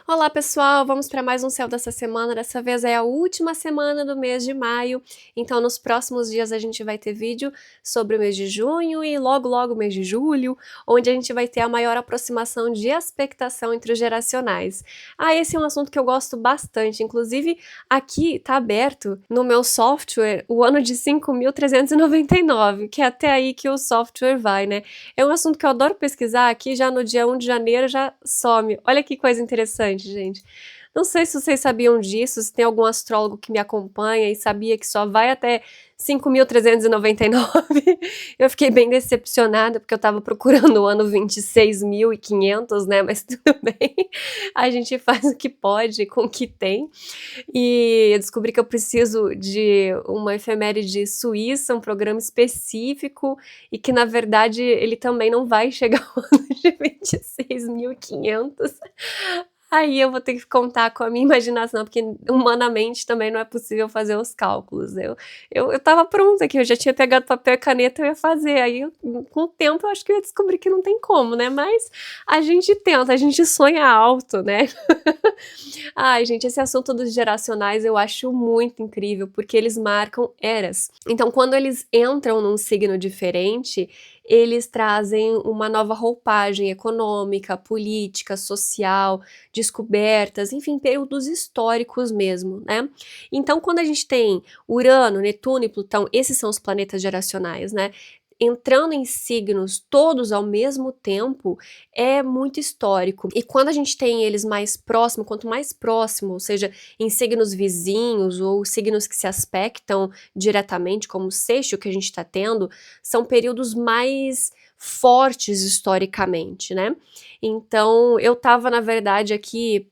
Olá pessoal, vamos para mais um Céu dessa semana. Dessa vez é a última semana do mês de maio, então nos próximos dias a gente vai ter vídeo sobre o mês de junho e logo logo o mês de julho, onde a gente vai ter a maior aproximação de expectação entre os geracionais. Esse é um assunto que eu gosto bastante, inclusive aqui tá aberto no meu software o ano de 5.399, que é até aí que o software vai, né? É um assunto que eu adoro pesquisar, aqui já no dia 1 de janeiro já some. Olha que coisa interessante, gente. Não sei se vocês sabiam disso, se tem algum astrólogo que me acompanha e sabia que só vai até 5.399. Eu fiquei bem decepcionada, porque eu tava procurando o ano 26.500, né? Mas tudo bem, a gente faz o que pode com o que tem. E eu descobri que eu preciso de uma efeméride suíça, um programa específico, e que na verdade ele também não vai chegar ao ano de 26.500. Aí eu vou ter que contar com a minha imaginação, porque humanamente também não é possível fazer os cálculos. Eu tava pronta aqui, eu já tinha pegado papel e caneta, eu ia fazer. Com o tempo, eu acho que eu ia descobrir que não tem como, né? Mas a gente tenta, a gente sonha alto, né? Ai, gente, esse assunto dos geracionais eu acho muito incrível, porque eles marcam eras. Então, quando eles entram num signo diferente, eles trazem uma nova roupagem econômica, política, social, descobertas, enfim, períodos históricos mesmo, né? Então, quando a gente tem Urano, Netuno e Plutão, esses são os planetas geracionais, né? Entrando em signos todos ao mesmo tempo, é muito histórico. E quando a gente tem eles mais próximo, quanto mais próximo, ou seja, em signos vizinhos ou signos que se aspectam diretamente, como o sexto que a gente está tendo, são períodos mais fortes historicamente, né? Então, eu tava, na verdade, aqui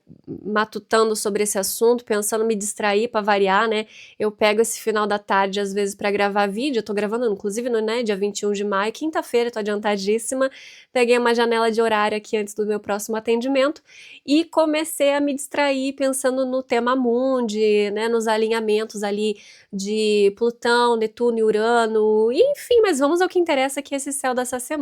matutando sobre esse assunto, pensando em me distrair para variar, né? Eu pego esse final da tarde, às vezes, para gravar vídeo. Eu tô gravando, inclusive, no, né, dia 21 de maio, quinta-feira, tô adiantadíssima. Peguei uma janela de horário aqui antes do meu próximo atendimento e comecei a me distrair pensando no tema mundi, né, nos alinhamentos ali de Plutão, Netuno e Urano, enfim, mas vamos ao que interessa, que é esse céu dessa semana.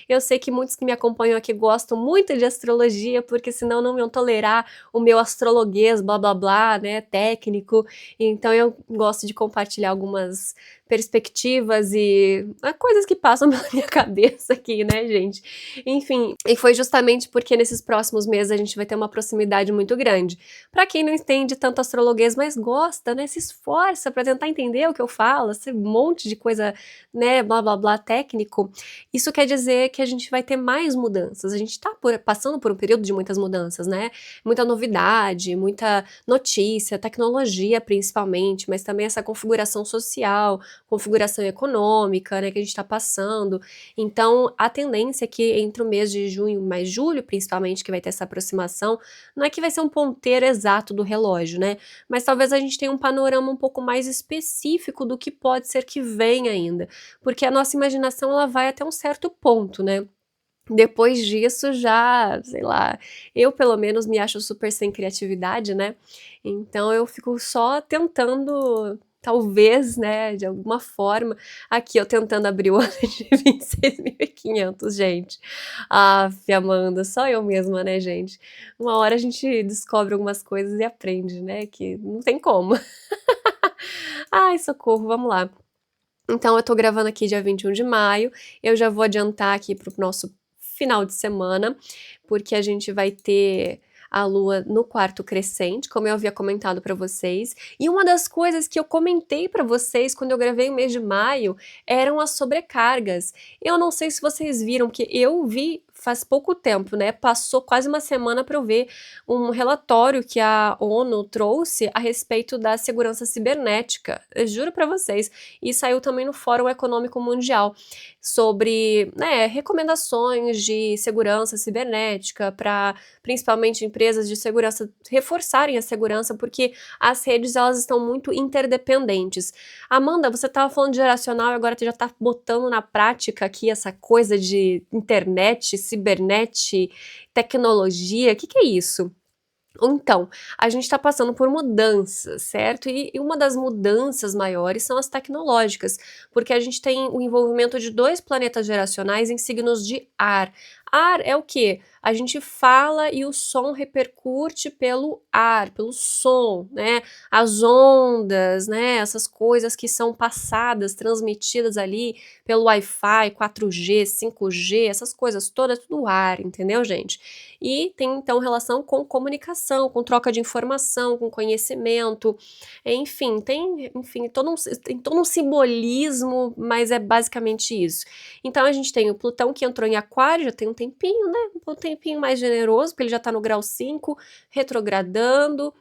Eu sei que muitos que me acompanham aqui gostam muito de astrologia, porque senão não iam tolerar o meu astrologuês, blá blá blá, né, técnico, então eu gosto de compartilhar algumas perspectivas e coisas que passam pela minha cabeça aqui, né, gente? Enfim, e foi justamente porque nesses próximos meses a gente vai ter uma proximidade muito grande. Pra quem não entende tanto astrologuês, mas gosta, né, se esforça pra tentar entender o que eu falo, esse monte de coisa, né, blá blá blá técnico, isso quer dizer que a gente vai ter mais mudanças. A gente tá passando por um período de muitas mudanças, né? Muita novidade, muita notícia, tecnologia principalmente, mas também essa configuração social, configuração econômica, né, que a gente está passando. Então, a tendência é que entre o mês de junho mais julho, principalmente, que vai ter essa aproximação, não é que vai ser um ponteiro exato do relógio, né? Mas talvez a gente tenha um panorama um pouco mais específico do que pode ser que venha ainda, porque a nossa imaginação ela vai até um certo ponto, né? Depois disso já, sei lá, eu pelo menos me acho super sem criatividade, né? Então eu fico só tentando, talvez, né, de alguma forma, aqui eu tentando abrir o ano de 26.500, gente. Amanda, só eu mesma, né, gente? Uma hora a gente descobre algumas coisas e aprende, né, que não tem como. Ai, socorro, vamos lá. Então eu tô gravando aqui dia 21 de maio, eu já vou adiantar aqui pro nosso final de semana, porque a gente vai ter a lua no quarto crescente, como eu havia comentado para vocês. E uma das coisas que eu comentei para vocês quando eu gravei o mês de maio eram as sobrecargas. Eu não sei se vocês viram, porque eu vi faz pouco tempo, né? Passou quase uma semana para eu ver um relatório que a ONU trouxe a respeito da segurança cibernética. Eu juro para vocês. E saiu também no Fórum Econômico Mundial sobre, né, recomendações de segurança cibernética para principalmente empresas de segurança reforçarem a segurança, porque as redes elas estão muito interdependentes. Amanda, você estava falando de geracional e agora você já está botando na prática aqui essa coisa de internet, cibernet, tecnologia. O que é isso? Então, a gente está passando por mudanças, certo? E uma das mudanças maiores são as tecnológicas, porque a gente tem o envolvimento de dois planetas geracionais em signos de ar. Ar é o quê? A gente fala e o som repercute pelo ar, pelo som, né? As ondas, né? Essas coisas que são passadas, transmitidas ali pelo Wi-Fi, 4G, 5G, essas coisas todas, tudo ar, entendeu, gente? E tem então relação com comunicação, com troca de informação, com conhecimento, enfim, tem todo um simbolismo, mas é basicamente isso. Então a gente tem o Plutão que entrou em Aquário, já tem um tempinho, né? Um tempinho mais generoso, porque ele já tá no grau 5, retrogradando.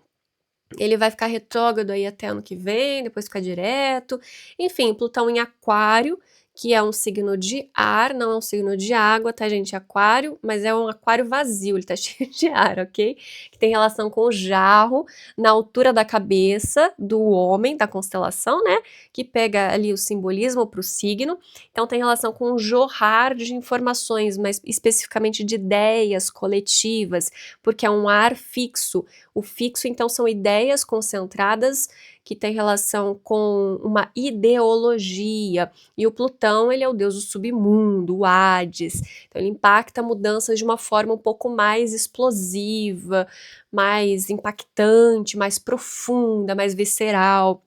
Ele vai ficar retrógrado aí até ano que vem, depois fica direto. Enfim, Plutão em Aquário, que é um signo de ar, não é um signo de água, tá, gente? Aquário, mas é um aquário vazio, ele tá cheio de ar, ok? Que tem relação com o jarro, na altura da cabeça do homem, da constelação, né? Que pega ali o simbolismo pro signo. Então tem relação com o jorrar de informações, mas especificamente de ideias coletivas, porque é um ar fixo. O fixo, então, são ideias concentradas que têm relação com uma ideologia. E o Plutão, ele é o deus do submundo, o Hades. Então, ele impacta mudanças de uma forma um pouco mais explosiva, mais impactante, mais profunda, mais visceral.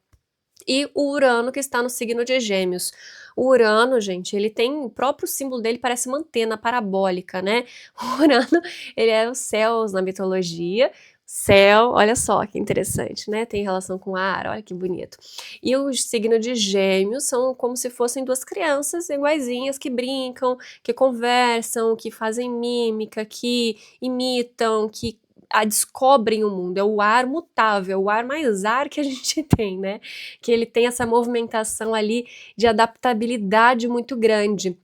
E o Urano, que está no signo de Gêmeos. O Urano, gente, ele tem o próprio símbolo dele, parece uma antena parabólica, né? O Urano, ele é os céus na mitologia. Céu, olha só que interessante, né? Tem relação com ar, olha que bonito. E o signo de Gêmeos são como se fossem duas crianças iguaizinhas que brincam, que conversam, que fazem mímica, que imitam, que descobrem o mundo. É o ar mutável, é o ar mais ar que a gente tem, né? Que ele tem essa movimentação ali de adaptabilidade muito grande.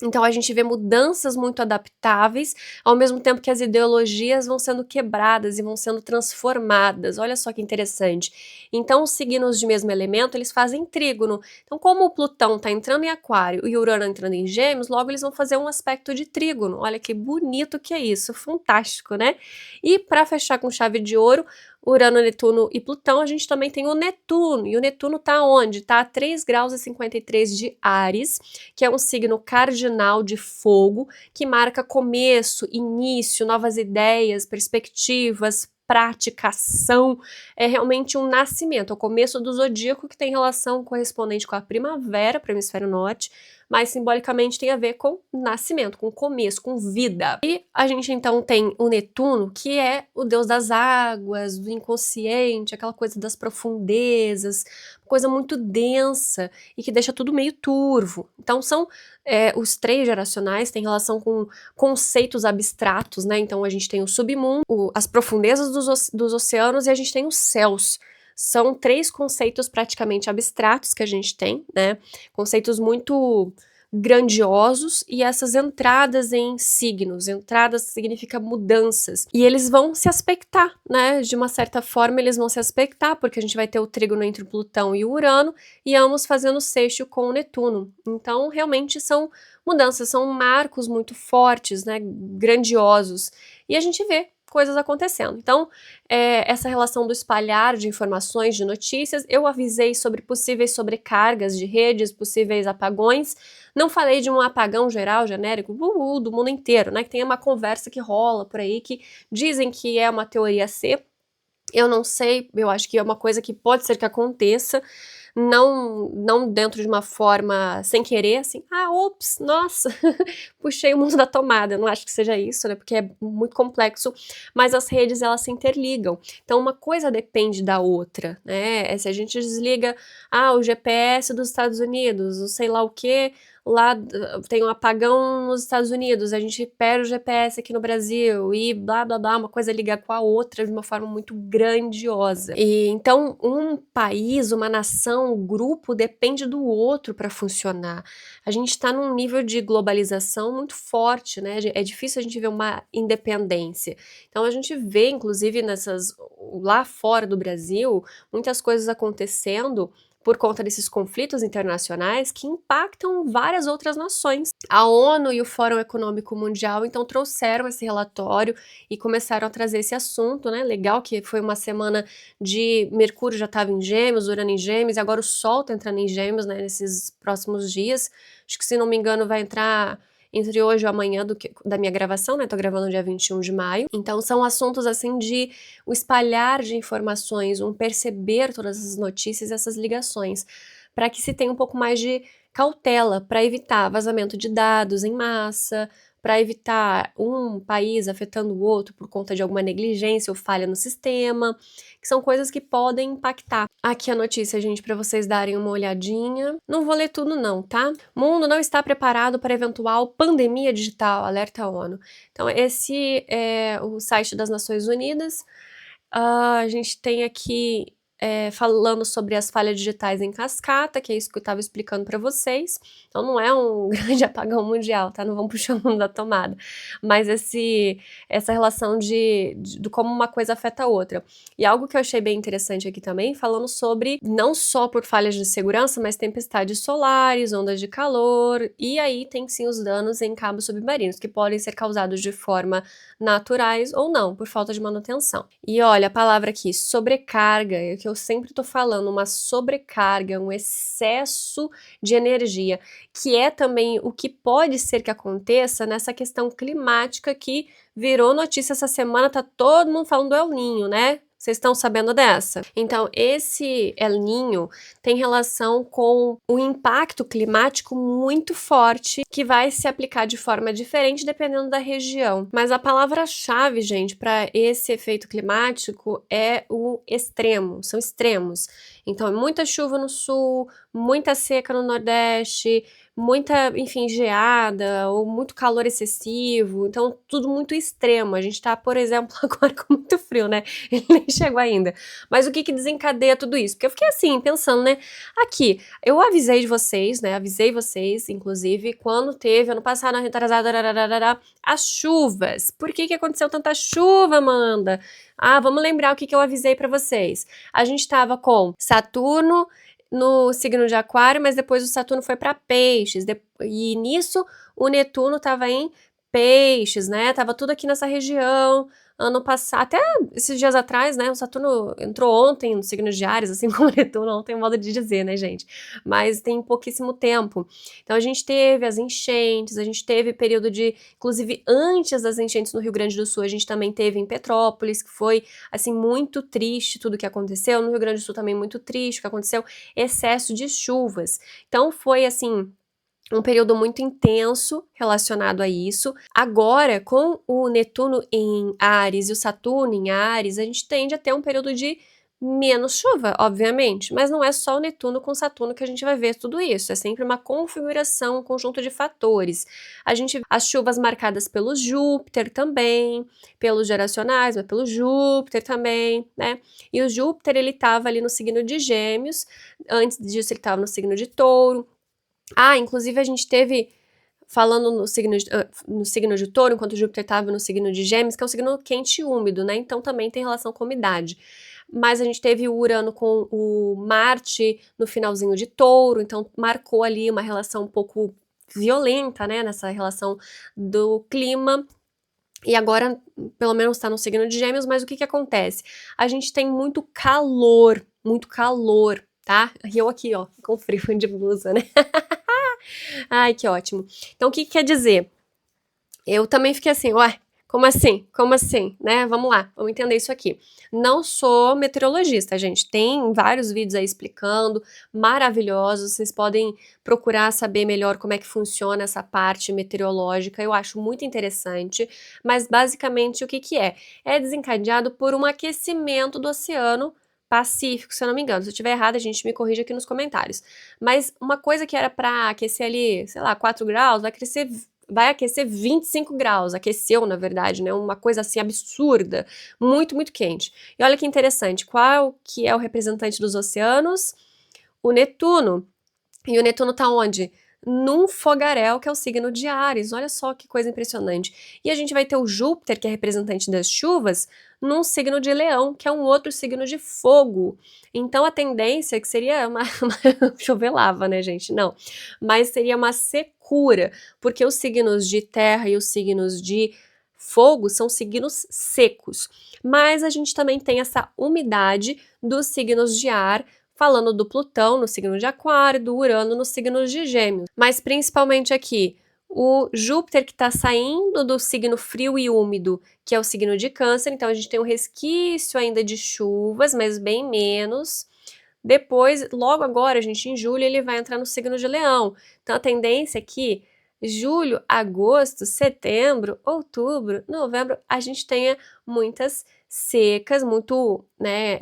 Então a gente vê mudanças muito adaptáveis, ao mesmo tempo que as ideologias vão sendo quebradas e vão sendo transformadas. Olha só que interessante. Então os signos de mesmo elemento, eles fazem trígono. Então como o Plutão está entrando em Aquário e o Urano entrando em Gêmeos, logo eles vão fazer um aspecto de trígono. Olha que bonito que é isso, fantástico, né? E para fechar com chave de ouro, Urano, Netuno e Plutão, a gente também tem o Netuno. E o Netuno tá onde? Tá a 3 graus e 53 de Áries, que é um signo cardinal de fogo, que marca começo, início, novas ideias, perspectivas, praticação. É realmente um nascimento, é o começo do zodíaco que tem relação correspondente com a primavera para o hemisfério norte, mas simbolicamente tem a ver com nascimento, com começo, com vida. E a gente então tem o Netuno, que é o deus das águas, do inconsciente, aquela coisa das profundezas, coisa muito densa e que deixa tudo meio turvo. Então são os três geracionais, têm relação com conceitos abstratos, né? Então a gente tem o submundo, as profundezas dos oceanos e a gente tem os céus. São três conceitos praticamente abstratos que a gente tem, né? Conceitos muito grandiosos e essas entradas em signos, entradas significa mudanças, e eles vão se aspectar, né, de uma certa forma eles vão se aspectar, porque a gente vai ter o trígono entre o Plutão e o Urano, e ambos fazendo sexto com o Netuno, então realmente são mudanças, são marcos muito fortes, né, grandiosos, e a gente vê coisas acontecendo. Então, essa relação do espalhar de informações, de notícias, eu avisei sobre possíveis sobrecargas de redes, possíveis apagões, não falei de um apagão geral, genérico, do mundo inteiro, né, que tem uma conversa que rola por aí, que dizem que é uma teoria C, eu não sei, eu acho que é uma coisa que pode ser que aconteça, não dentro de uma forma sem querer, assim, ops, nossa, puxei o mundo da tomada, eu não acho que seja isso, né, porque é muito complexo, mas as redes, elas se interligam, então uma coisa depende da outra, né, se a gente desliga, o GPS dos Estados Unidos, o sei lá o que, lá tem um apagão nos Estados Unidos, a gente perde o GPS aqui no Brasil e blá blá blá, uma coisa liga com a outra de uma forma muito grandiosa. E então um país, uma nação, um grupo depende do outro para funcionar. A gente está num nível de globalização muito forte, né? É difícil a gente ver uma independência. Então a gente vê, inclusive, lá fora do Brasil, muitas coisas acontecendo por conta desses conflitos internacionais que impactam várias outras nações. A ONU e o Fórum Econômico Mundial, então, trouxeram esse relatório e começaram a trazer esse assunto, né? Legal que foi uma semana de Mercúrio já estava em Gêmeos, Urano em Gêmeos, e agora o Sol está entrando em Gêmeos, né, nesses próximos dias. Acho que, se não me engano, vai entrar entre hoje e amanhã da minha gravação, né? Tô gravando no dia 21 de maio. Então são assuntos assim de o espalhar de informações, um perceber todas essas notícias e essas ligações, para que se tenha um pouco mais de cautela para evitar vazamento de dados em massa, para evitar um país afetando o outro por conta de alguma negligência ou falha no sistema, que são coisas que podem impactar. Aqui a notícia, gente, para vocês darem uma olhadinha. Não vou ler tudo não, tá? Mundo não está preparado para eventual pandemia digital, alerta ONU. Então esse é o site das Nações Unidas. A gente tem aqui falando sobre as falhas digitais em cascata, que é isso que eu estava explicando para vocês. Então não é um grande apagão mundial, tá? Não vamos puxar o mundo da tomada. Mas essa relação de como uma coisa afeta a outra. E algo que eu achei bem interessante aqui também, falando sobre não só por falhas de segurança, mas tempestades solares, ondas de calor, e aí tem sim os danos em cabos submarinos, que podem ser causados de forma naturais ou não, por falta de manutenção. E olha, a palavra aqui, sobrecarga, é o que eu sempre tô falando, uma sobrecarga, um excesso de energia, que é também o que pode ser que aconteça nessa questão climática que virou notícia essa semana, tá todo mundo falando do El Niño, né? Vocês estão sabendo dessa? Então, esse El Niño tem relação com um impacto climático muito forte que vai se aplicar de forma diferente dependendo da região. Mas a palavra-chave, gente, para esse efeito climático é o extremo, são extremos. Então, é muita chuva no sul, muita seca no nordeste, muita, enfim, geada ou muito calor excessivo, então tudo muito extremo. A gente tá, por exemplo, agora com muito frio, né? Ele nem chegou ainda. Mas o que que desencadeia tudo isso? Porque eu fiquei assim, pensando, né? Aqui, eu avisei de vocês, né? Avisei vocês, inclusive, quando teve, ano passado, ano retrasado, as chuvas. Por que que aconteceu tanta chuva, Amanda? Ah, vamos lembrar o que que eu avisei pra vocês. A gente tava com Saturno no signo de Aquário, mas depois o Saturno foi para Peixes, e nisso o Netuno estava em Peixes, né? Tava tudo aqui nessa região. Ano passado, até esses dias atrás, né? O Saturno entrou ontem no signo de Áries, assim como o Netuno, não tem modo de dizer, né, gente? Mas tem pouquíssimo tempo. Então a gente teve as enchentes, a gente teve período de, inclusive antes das enchentes no Rio Grande do Sul, a gente também teve em Petrópolis, que foi, assim, muito triste tudo que aconteceu. No Rio Grande do Sul também muito triste o que aconteceu, excesso de chuvas. Então foi, assim, um período muito intenso relacionado a isso. Agora, com o Netuno em Áries e o Saturno em Áries, a gente tende a ter um período de menos chuva, obviamente, mas não é só o Netuno com Saturno que a gente vai ver tudo isso, é sempre uma configuração, um conjunto de fatores. A gente vê as chuvas marcadas pelo Júpiter também, pelos geracionais, mas pelo Júpiter também, né? E o Júpiter, ele estava ali no signo de Gêmeos, antes disso ele estava no signo de Touro. Ah, inclusive a gente teve, falando no signo de Touro, enquanto Júpiter estava no signo de Gêmeos, que é um signo quente e úmido, né? Então também tem relação com umidade. Mas a gente teve o Urano com o Marte no finalzinho de Touro, então marcou ali uma relação um pouco violenta, né? Nessa relação do clima. E agora, pelo menos está no signo de Gêmeos, mas o que que acontece? A gente tem muito calor, tá? E eu aqui, ó, com frio de blusa, né? Ai, que ótimo. Então, o que que quer dizer? Eu também fiquei assim, ué, como assim? Como assim? Né? Vamos lá, vamos entender isso aqui. Não sou meteorologista, gente. Tem vários vídeos aí explicando, maravilhosos. Vocês podem procurar saber melhor como é que funciona essa parte meteorológica. Eu acho muito interessante. Mas, basicamente, o que que é? É desencadeado por um aquecimento do Oceano Pacífico, se eu não me engano. Se eu estiver errada, a gente me corrige aqui nos comentários. Mas uma coisa que era para aquecer ali, sei lá, 4 graus, vai aquecer 25 graus, aqueceu na verdade, né, uma coisa assim absurda, muito, muito quente. E olha que interessante, qual que é o representante dos oceanos? O Netuno. E o Netuno tá onde? Num fogaréu, que é o signo de Áries. Olha só que coisa impressionante. E a gente vai ter o Júpiter, que é representante das chuvas, num signo de Leão, que é um outro signo de fogo. Então a tendência que seria chover lava, né, gente? Não. Mas seria uma secura, porque os signos de terra e os signos de fogo são signos secos. Mas a gente também tem essa umidade dos signos de ar, falando do Plutão no signo de Aquário, do Urano no signo de Gêmeos. Mas principalmente aqui, O Júpiter que está saindo do signo frio e úmido, que é o signo de Câncer, então a gente tem um resquício ainda de chuvas, mas bem menos. Depois, logo agora, gente, em julho, ele vai entrar no signo de Leão. Então a tendência é que julho, agosto, setembro, outubro, novembro, a gente tenha muitas secas, muito, né,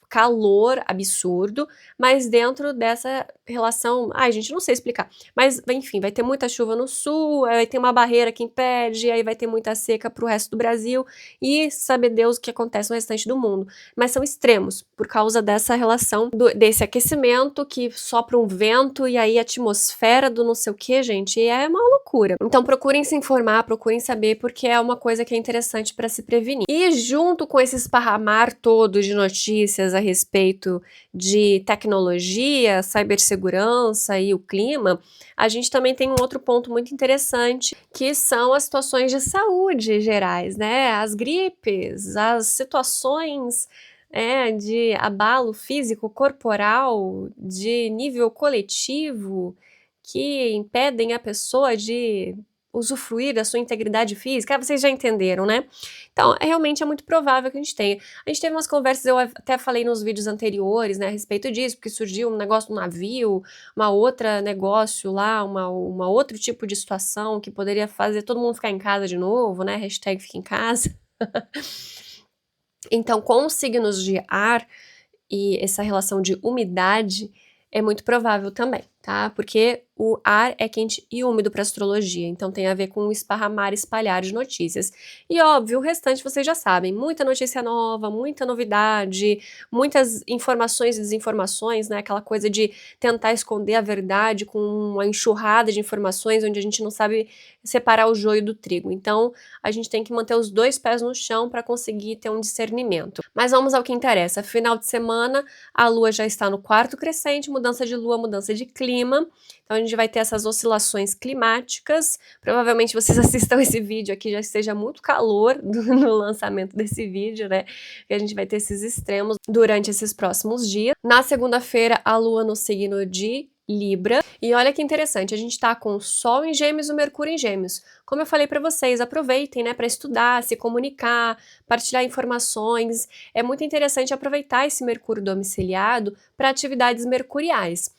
calor absurdo, mas dentro dessa relação, ai, gente, não sei explicar, mas enfim, vai ter muita chuva no sul, vai ter uma barreira que impede, aí vai ter muita seca pro resto do Brasil e saber Deus o que acontece no restante do mundo. Mas são extremos, por causa dessa relação desse aquecimento que sopra um vento e aí a atmosfera do não sei o que, gente, é uma loucura. Então procurem se informar, procurem saber, porque é uma coisa que é interessante para se prevenir. E junto com esse esparramar todo de notícias a respeito de tecnologia, cibersegurança e o clima, a gente também tem um outro ponto muito interessante, que são as situações de saúde gerais, né? As gripes, as situações de abalo físico, corporal, de nível coletivo, que impedem a pessoa de usufruir da sua integridade física. Vocês já entenderam, né? Então, realmente é muito provável que a gente tenha. A gente teve umas conversas, eu até falei nos vídeos anteriores, né, a respeito disso, porque surgiu um negócio no navio, uma outra negócio lá, uma outro tipo de situação que poderia fazer todo mundo ficar em casa de novo, né? Hashtag fica em casa. Então, com os signos de ar e essa relação de umidade, é muito provável também, tá? Porque o ar é quente e úmido para astrologia, então tem a ver com o esparramar, espalhar de notícias. E óbvio, o restante vocês já sabem, muita notícia nova, muita novidade, muitas informações e desinformações, né? Aquela coisa de tentar esconder a verdade com uma enxurrada de informações onde a gente não sabe separar o joio do trigo. Então, a gente tem que manter os dois pés no chão para conseguir ter um discernimento. Mas vamos ao que interessa. Final de semana, a Lua já está no quarto crescente, mudança de Lua, mudança de clima. Então a gente vai ter essas oscilações climáticas. Provavelmente vocês assistam esse vídeo aqui, já esteja muito calor no lançamento desse vídeo, né? E a gente vai ter esses extremos durante esses próximos dias. Na segunda-feira, a Lua no signo de Libra. E olha que interessante, a gente tá com o Sol em Gêmeos e o Mercúrio em Gêmeos. Como eu falei para vocês, aproveitem, né, para estudar, se comunicar, partilhar informações. É muito interessante aproveitar esse Mercúrio domiciliado para atividades mercuriais.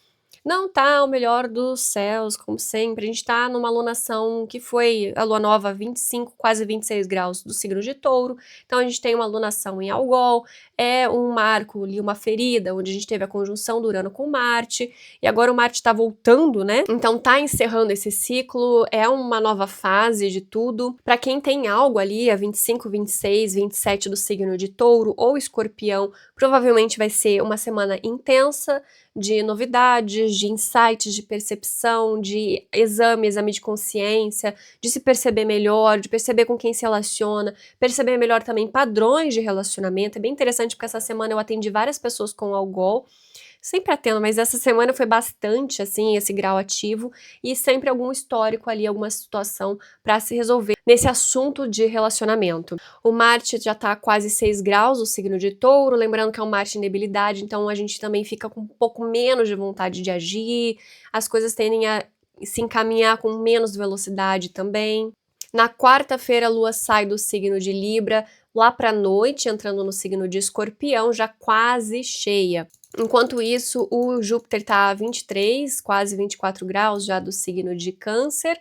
Não tá o melhor dos céus, como sempre. A gente tá numa alunação que foi a lua nova 25, quase 26 graus do signo de Touro. Então a gente tem uma alunação em Algol, é um marco ali, uma ferida, onde a gente teve a conjunção do Urano com Marte, e agora o Marte tá voltando, né? Então tá encerrando esse ciclo, é uma nova fase de tudo. Para quem tem algo ali, a 25, 26, 27 do signo de Touro ou Escorpião, provavelmente vai ser uma semana intensa, de novidades, de insights, de percepção, de exame de consciência, de se perceber melhor, de perceber com quem se relaciona, perceber melhor também padrões de relacionamento. É bem interessante porque essa semana eu atendi várias pessoas com Algol, sempre atendo, mas essa semana foi bastante, assim, esse grau ativo e sempre algum histórico ali, alguma situação para se resolver nesse assunto de relacionamento. O Marte já tá a quase 6 graus, o signo de Touro, lembrando que é um Marte em debilidade, então a gente também fica com um pouco menos de vontade de agir, as coisas tendem a se encaminhar com menos velocidade também. Na quarta-feira, a Lua sai do signo de Libra, lá para noite, entrando no signo de Escorpião, já quase cheia. Enquanto isso, o Júpiter está a 23, quase 24 graus já do signo de Câncer.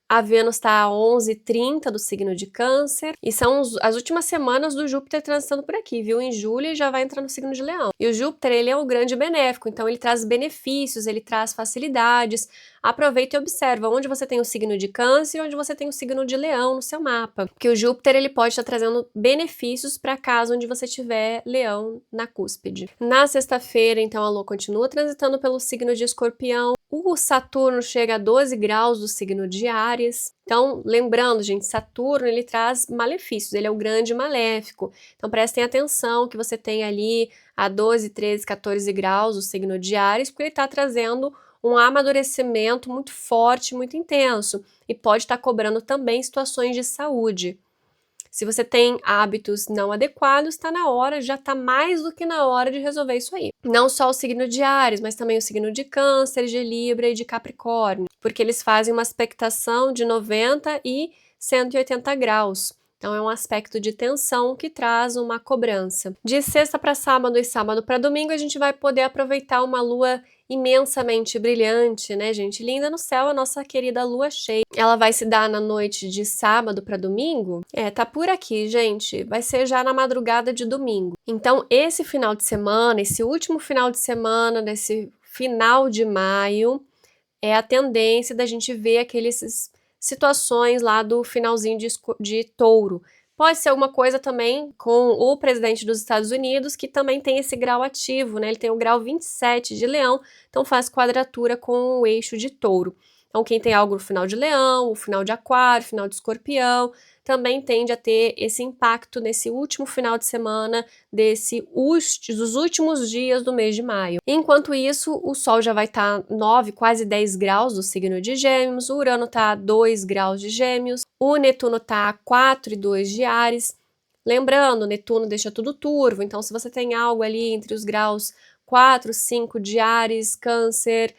A Vênus está a 11,30 do signo de Câncer. E são as últimas semanas do Júpiter transitando por aqui, viu? Em julho ele já vai entrar no signo de Leão. E o Júpiter, ele é um grande benéfico, então ele traz benefícios, ele traz facilidades. Aproveita e observa onde você tem o signo de Câncer e onde você tem o signo de Leão no seu mapa. Porque o Júpiter, ele pode estar trazendo benefícios para casa onde você tiver Leão na cúspide. Na sexta-feira, então, a Lua continua transitando pelo signo de Escorpião. O Saturno chega a 12 graus do signo de Áries. Então, lembrando, gente, Saturno, ele traz malefícios, ele é o grande maléfico. Então, prestem atenção que você tem ali a 12, 13, 14 graus do signo de Áries, porque ele está trazendo um amadurecimento muito forte, muito intenso, e pode estar cobrando também situações de saúde. Se você tem hábitos não adequados, está na hora, já está mais do que na hora de resolver isso aí. Não só o signo de Áries, mas também o signo de Câncer, de Libra e de Capricórnio, porque eles fazem uma aspectação de 90 e 180 graus. Então, é um aspecto de tensão que traz uma cobrança. De sexta para sábado e sábado para domingo, a gente vai poder aproveitar uma lua imensamente brilhante, né, gente? Linda no céu, a nossa querida lua cheia. Ela vai se dar na noite de sábado para domingo? Tá por aqui, gente. Vai ser já na madrugada de domingo. Então, esse final de semana, esse último final de semana, desse final de maio, é a tendência da gente ver aqueles situações lá do finalzinho de Touro. Pode ser alguma coisa também com o presidente dos Estados Unidos, que também tem esse grau ativo, né? Ele tem o grau 27 de Leão, então faz quadratura com o eixo de Touro. Então, quem tem algo no final de Leão, o final de Aquário, final de Escorpião, também tende a ter esse impacto nesse último final de semana, dos últimos dias do mês de maio. Enquanto isso, o Sol já vai estar 9, quase 10 graus do signo de Gêmeos, o Urano está a 2 graus de Gêmeos, o Netuno está a 4 e 2 de Áries. Lembrando, Netuno deixa tudo turvo, então se você tem algo ali entre os graus 4, 5 de Áries, Câncer,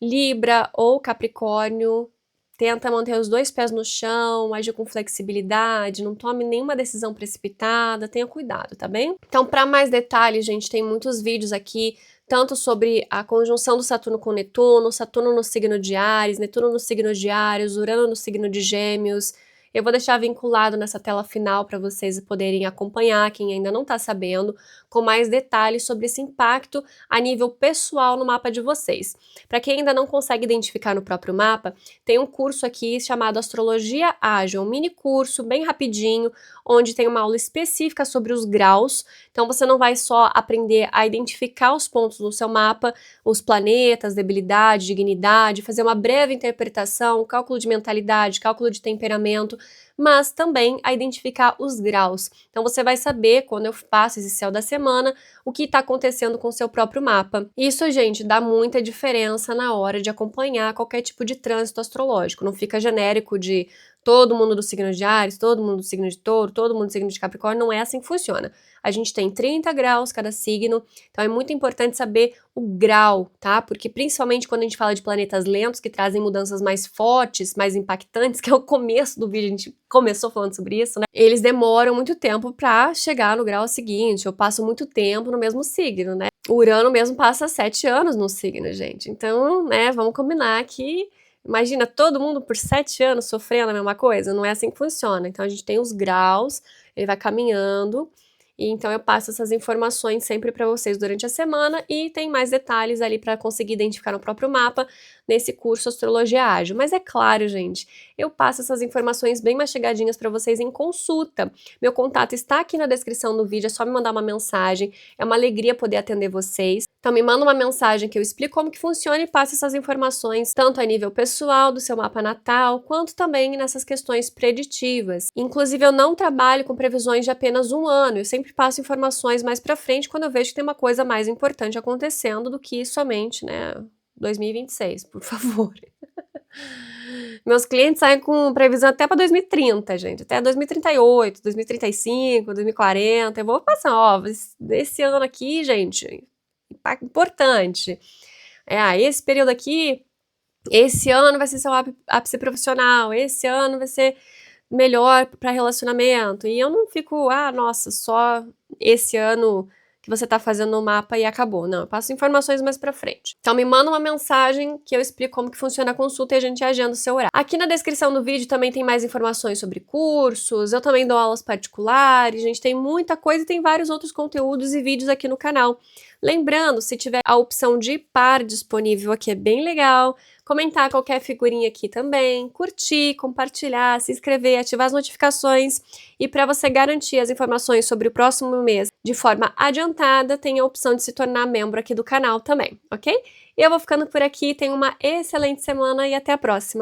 Libra ou Capricórnio, tenta manter os dois pés no chão, agir com flexibilidade, não tome nenhuma decisão precipitada, tenha cuidado, tá bem? Então, para mais detalhes, gente, tem muitos vídeos aqui, tanto sobre a conjunção do Saturno com Netuno, Saturno no signo de Áries, Netuno no signo de Áries, Urano no signo de Gêmeos. Eu vou deixar vinculado nessa tela final para vocês poderem acompanhar, quem ainda não está sabendo, com mais detalhes sobre esse impacto a nível pessoal no mapa de vocês. Para quem ainda não consegue identificar no próprio mapa, tem um curso aqui chamado Astrologia Ágil, um mini curso bem rapidinho, onde tem uma aula específica sobre os graus. Então você não vai só aprender a identificar os pontos no seu mapa, os planetas, debilidade, dignidade, fazer uma breve interpretação, cálculo de mentalidade, cálculo de temperamento, mas também a identificar os graus. Então você vai saber, quando eu faço esse céu da semana, o que está acontecendo com o seu próprio mapa. Isso, gente, dá muita diferença na hora de acompanhar qualquer tipo de trânsito astrológico. Não fica genérico de todo mundo do signo de Áries, todo mundo do signo de Touro, todo mundo do signo de Capricórnio. Não é assim que funciona. A gente tem 30 graus cada signo, então é muito importante saber o grau, tá? Porque principalmente quando a gente fala de planetas lentos que trazem mudanças mais fortes, mais impactantes, que é o começo do vídeo, a gente começou falando sobre isso, né? Eles demoram muito tempo para chegar no grau seguinte, eu passo muito tempo no mesmo signo, né? O Urano mesmo passa 7 anos no signo, gente. Então, né, vamos combinar que imagina todo mundo por 7 anos sofrendo a mesma coisa, não é assim que funciona. Então a gente tem os graus, ele vai caminhando, e então eu passo essas informações sempre para vocês durante a semana e tem mais detalhes ali para conseguir identificar no próprio mapa nesse curso Astrologia Ágil. Mas é claro, gente, eu passo essas informações bem mastigadinhas para vocês em consulta. Meu contato está aqui na descrição do vídeo, é só me mandar uma mensagem. É uma alegria poder atender vocês. Então me manda uma mensagem que eu explico como que funciona e passo essas informações tanto a nível pessoal do seu mapa natal, quanto também nessas questões preditivas. Inclusive eu não trabalho com previsões de apenas um ano, eu sempre passo informações mais para frente quando eu vejo que tem uma coisa mais importante acontecendo do que somente, né, 2026, por favor. Meus clientes saem com previsão até para 2030, gente, até 2038, 2035, 2040, eu vou passar, ó, esse ano aqui, gente, impacto importante. Esse período aqui, esse ano vai ser seu ápice profissional, esse ano vai ser melhor para relacionamento. E eu não fico, nossa, só esse ano que você tá fazendo o mapa e acabou. Não, eu passo informações mais pra frente. Então me manda uma mensagem que eu explico como que funciona a consulta e a gente agenda o seu horário. Aqui na descrição do vídeo também tem mais informações sobre cursos, eu também dou aulas particulares, gente, tem muita coisa e tem vários outros conteúdos e vídeos aqui no canal. Lembrando, se tiver a opção de par disponível aqui, é bem legal. Comentar qualquer figurinha aqui também, curtir, compartilhar, se inscrever, ativar as notificações. E para você garantir as informações sobre o próximo mês de forma adiantada, tem a opção de se tornar membro aqui do canal também, ok? E eu vou ficando por aqui, tenha uma excelente semana e até a próxima!